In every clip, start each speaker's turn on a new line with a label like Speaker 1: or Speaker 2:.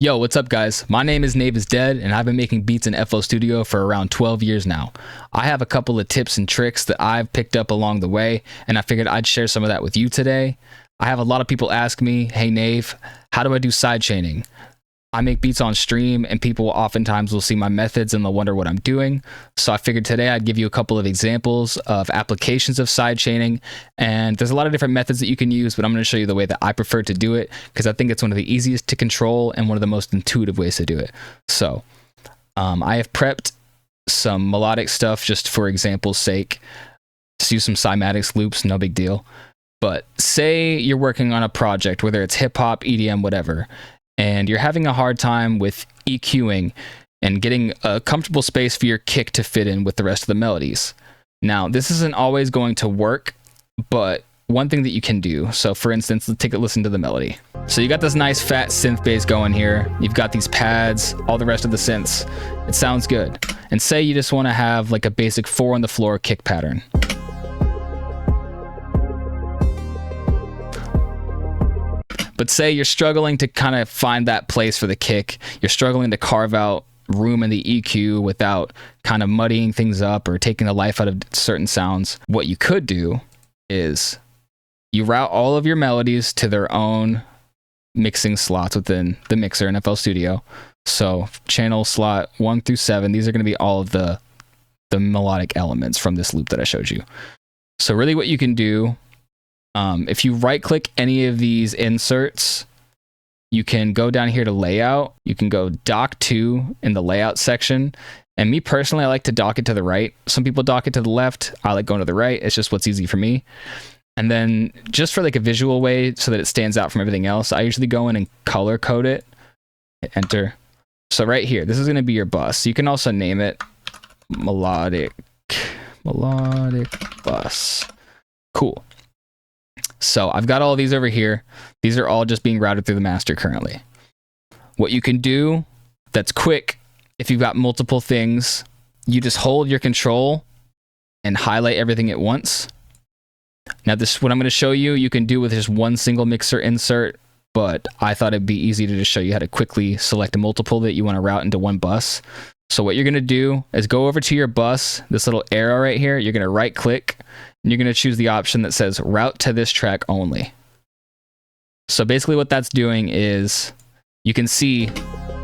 Speaker 1: Yo, what's up guys? My name is Nave is Dead and I've been making beats in FL Studio for around 12 years now. I have a couple of tips and tricks that I've picked up along the way and I figured I'd share some of that with you today. I have a lot of people ask me, hey Nave, how do I do sidechaining? I make beats on stream and people oftentimes will see my methods and they'll wonder what I'm doing. So I figured today I'd give you a couple of examples of applications of sidechaining, and there's a lot of different methods that you can use, but I'm going to show you the way that I prefer to do it because I think it's one of the easiest to control and one of the most intuitive ways to do it. So I have prepped some melodic stuff just for example's sake. Just use some cymatics loops, no big deal. But say you're working on a project, whether it's hip hop, EDM, whatever, and you're having a hard time with EQing and getting a comfortable space for your kick to fit in with the rest of the melodies. Now, this isn't always going to work, but one thing that you can do, so for instance, let's take a listen to the melody. So you got this nice fat synth bass going here. You've got these pads, all the rest of the synths. It sounds good. And say you just want to have like a basic 4 on the floor kick pattern. But say you're struggling to kind of find that place for the kick. You're struggling to carve out room in the EQ without kind of muddying things up or taking the life out of certain sounds. What you could do is you route all of your melodies to their own mixing slots within the mixer in FL Studio. So channel slot 1 through 7, these are going to be all of the melodic elements from this loop that I showed you. So really what you can do, if you right click any of these inserts, you can go down here to layout. You can go dock to in the layout section. And me personally, I like to dock it to the right. Some people dock it to the left. I like going to the right. It's just what's easy for me. And then just for like a visual way so that it stands out from everything else, I usually go in and color code it. Hit enter. So right here, this is going to be your bus. You can also name it melodic bus. Cool. So I've got all of these over here. These are all just being routed through the master currently. What you can do that's quick, if you've got multiple things, you just hold your control and highlight everything at once. Now this, what I'm going to show you, you can do with just one single mixer insert, but I thought it'd be easy to just show you how to quickly select a multiple that you want to route into one bus. So what you're going to do is go over to your bus, this little arrow right here, you're going to right click, and you're going to choose the option that says route to this track only. So basically what that's doing is you can see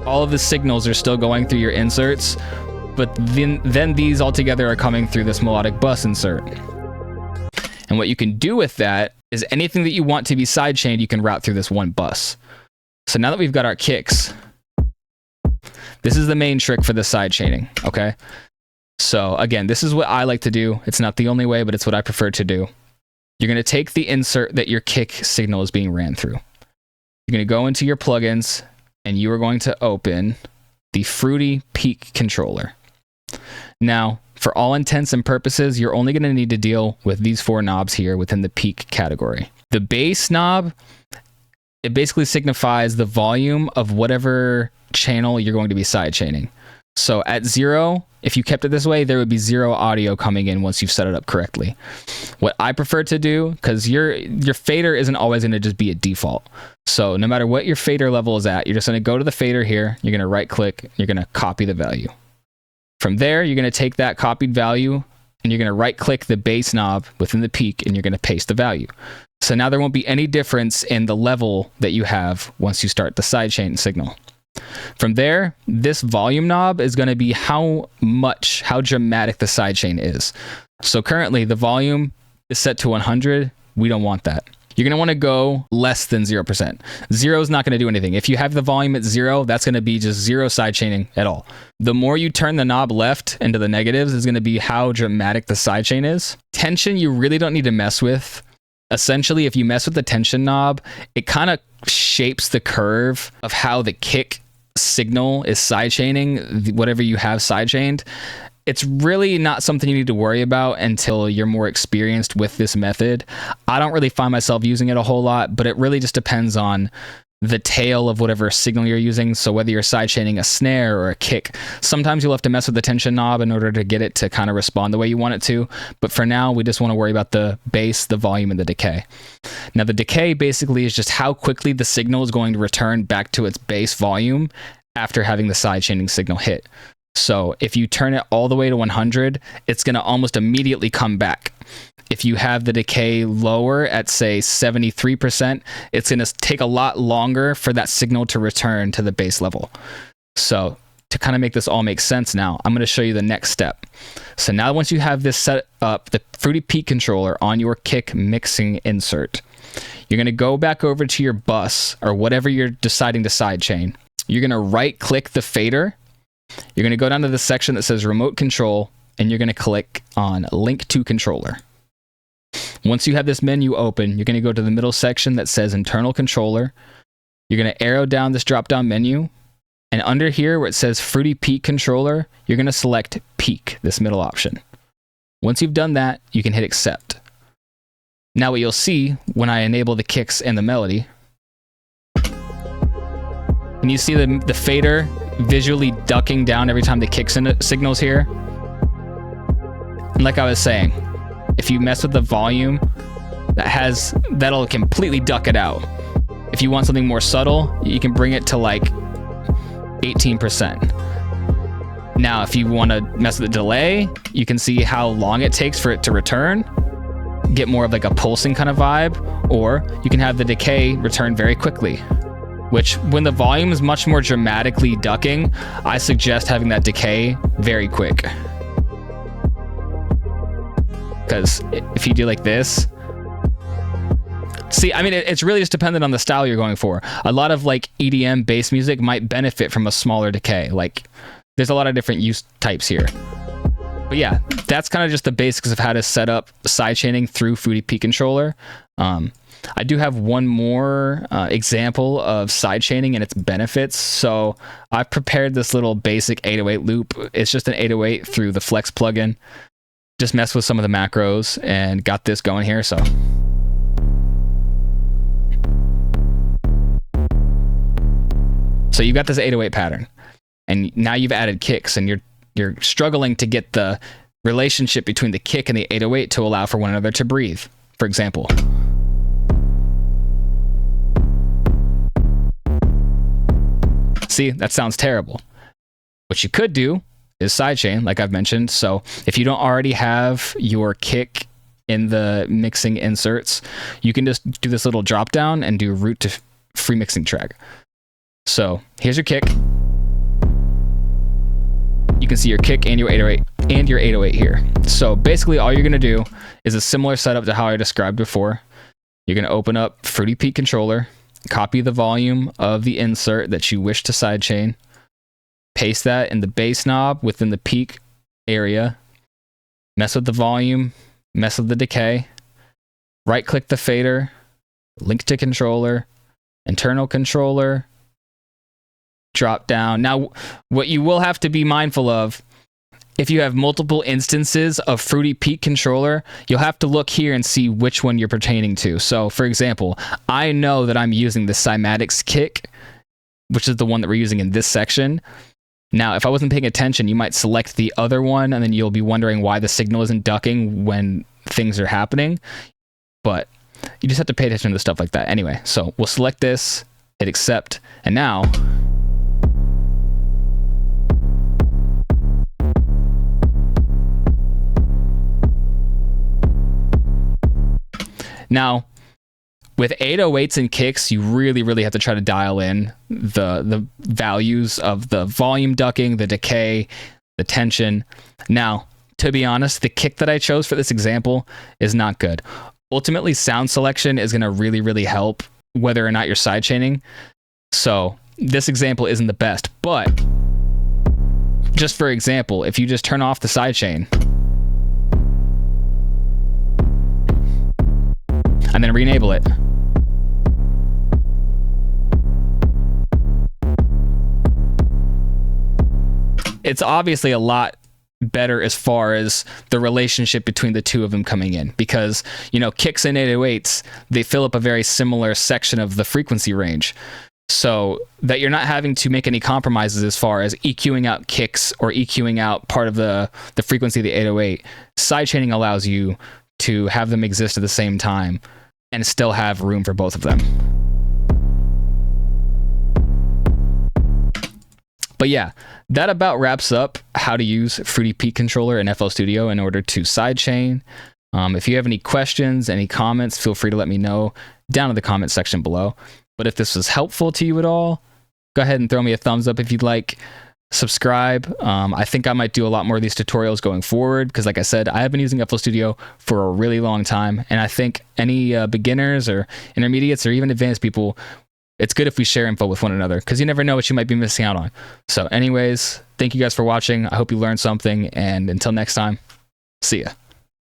Speaker 1: all of the signals are still going through your inserts, but then these all together are coming through this melodic bus insert. And what you can do with that is anything that you want to be sidechained, you can route through this one bus. So now that we've got our kicks, this is the main trick for the sidechaining, okay? So again, this is what I like to do. It's not the only way, but it's what I prefer to do. You're going to take the insert that your kick signal is being ran through. You're going to go into your plugins and you are going to open the Fruity Peak controller. Now, for all intents and purposes, you're only going to need to deal with these 4 knobs here within the peak category. The bass knob, it basically signifies the volume of whatever channel you're going to be sidechaining. So at 0, if you kept it this way, there would be 0 audio coming in once you've set it up correctly. What I prefer to do, because your fader isn't always going to just be a default. So no matter what your fader level is at, you're just going to go to the fader here, you're going to right click, you're going to copy the value. From there, you're going to take that copied value and you're going to right click the bass knob within the peak and you're going to paste the value. So now there won't be any difference in the level that you have once you start the sidechain signal. From there, this volume knob is going to be how dramatic the sidechain is. So currently the volume is set to 100. We don't want that. You're going to want to go less than 0%. 0 is not going to do anything. If you have the volume at 0, that's going to be just 0 sidechaining at all. The more you turn the knob left into the negatives is going to be how dramatic the sidechain is. Tension, you really don't need to mess with. Essentially, if you mess with the tension knob, it kind of shapes the curve of how the kick signal is sidechaining, whatever you have sidechained. It's really not something you need to worry about until you're more experienced with this method. I don't really find myself using it a whole lot, but it really just depends on the tail of whatever signal you're using. So whether you're sidechaining a snare or a kick, sometimes you'll have to mess with the tension knob in order to get it to kind of respond the way you want it to. But for now, we just want to worry about the bass, the volume, and the decay. Now, the decay basically is just how quickly the signal is going to return back to its base volume after having the sidechaining signal hit. So if you turn it all the way to 100, it's going to almost immediately come back. If you have the decay lower at, say, 73%, it's going to take a lot longer for that signal to return to the base level. So to kind of make this all make sense now, I'm going to show you the next step. So now once you have this set up, the Fruity Peak controller on your kick mixing insert, you're going to go back over to your bus or whatever you're deciding to sidechain. You're going to right-click the fader. You're going to go down to the section that says Remote Control, and you're going to click on Link to Controller. Once you have this menu open, you're going to go to the middle section that says Internal Controller. You're going to arrow down this drop-down menu, and under here where it says Fruity Peak Controller, you're going to select Peak, this middle option. Once you've done that, you can hit Accept. Now what you'll see when I enable the kicks and the melody, and you see the fader visually ducking down every time the kick signals here. And like I was saying, if you mess with the volume, that'll completely duck it out. If you want something more subtle, you can bring it to like 18%. Now, if you want to mess with the delay, you can see how long it takes for it to return, get more of like a pulsing kind of vibe, or you can have the decay return very quickly, which when the volume is much more dramatically ducking, I suggest having that decay very quick. Because if you do like this, see, I mean, it's really just dependent on the style you're going for. A lot of like EDM bass music might benefit from a smaller decay. Like there's a lot of different use types here. But yeah, that's kind of just the basics of how to set up sidechaining through Fruity Peak controller. I do have one more example of sidechaining and its benefits. So I've prepared this little basic 808 loop. It's just an 808 through the Flex plugin. Just messed with some of the macros and got this going here. So you've got this 808 pattern, and now you've added kicks, and you're struggling to get the relationship between the kick and the 808 to allow for one another to breathe. For example, see, that sounds terrible. What you could do is sidechain, like I've mentioned. So if you don't already have your kick in the mixing inserts, you can just do this little drop down and do route to free mixing track. So here's your kick. You can see your kick and your 808 here. So basically all you're going to do is a similar setup to how I described before. You're going to open up Fruity Peak controller, copy the volume of the insert that you wish to sidechain, paste that in the bass knob within the peak area, mess with the volume, mess with the decay, right click the fader, link to controller, internal controller, drop down. Now, what you will have to be mindful of, if you have multiple instances of Fruity Peak controller, you'll have to look here and see which one you're pertaining to. So for example, I know that I'm using the Cymatics kick, which is the one that we're using in this section. Now, if I wasn't paying attention, you might select the other one, and then you'll be wondering why the signal isn't ducking when things are happening. But you just have to pay attention to stuff like that. Anyway, so we'll select this, hit accept, and now with 808s and kicks, you really have to try to dial in the values of the volume ducking, the decay, the tension. Now, to be honest, the kick that I chose for this example is not good. Ultimately, sound selection is going to really help whether or not you're sidechaining. So this example isn't the best, but just for example, if you just turn off the sidechain and then re-enable it, it's obviously a lot better as far as the relationship between the two of them coming in, because kicks and 808s, they fill up a very similar section of the frequency range, so that you're not having to make any compromises as far as EQing out kicks or EQing out part of the frequency of the 808. Sidechaining allows you to have them exist at the same time and still have room for both of them. But yeah, that about wraps up how to use Fruity Peak Controller in FL Studio in order to sidechain. If you have any questions, any comments, feel free to let me know down in the comment section below. But if this was helpful to you at all, go ahead and throw me a thumbs up if you'd like. Subscribe. I think I might do a lot more of these tutorials going forward, because like I said, I have been using FL Studio for a really long time, and I think any beginners or intermediates or even advanced people, it's good if we share info with one another, because you never know what you might be missing out on. So anyways, thank you guys for watching. I hope you learned something, and until next time, see ya.